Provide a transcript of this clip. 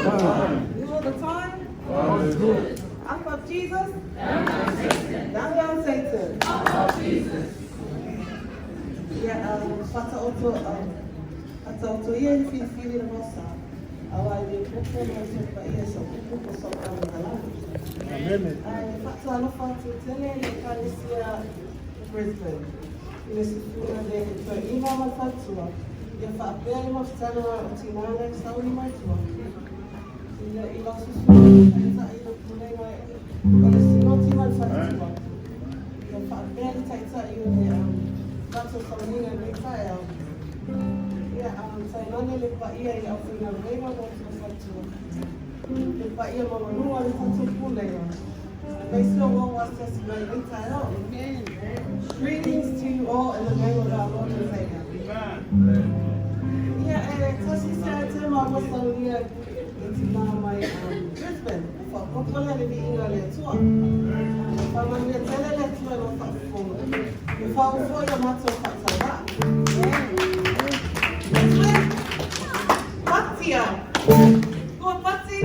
You know the time? Up of Jesus. Down down Satan. Yeah, but also here if you feel it also. Our people by here so people so come in the land. And fact I love to tell you can see Brisbane. You see the imam fatwa. Ya fa very much tell tinana saudi matwa. Ila susu ita ila kulai kalau sinoti man fatwa. Ya fa very tight you that's something that we fire. Yeah, say none of the paia ya fina rema what fatwa. The paia mama no one to pull there. They still won't watch us very later. Amen. Greetings to you all in the name of our Lord and Savior. Amen. Yeah, so she said to my husband here into my Brisbane for a couple of days in earlier tour. If I'm going to tell her let's learn off that phone. If I will follow your matter of fact like that. Brisbane. Back to you. Go back to you.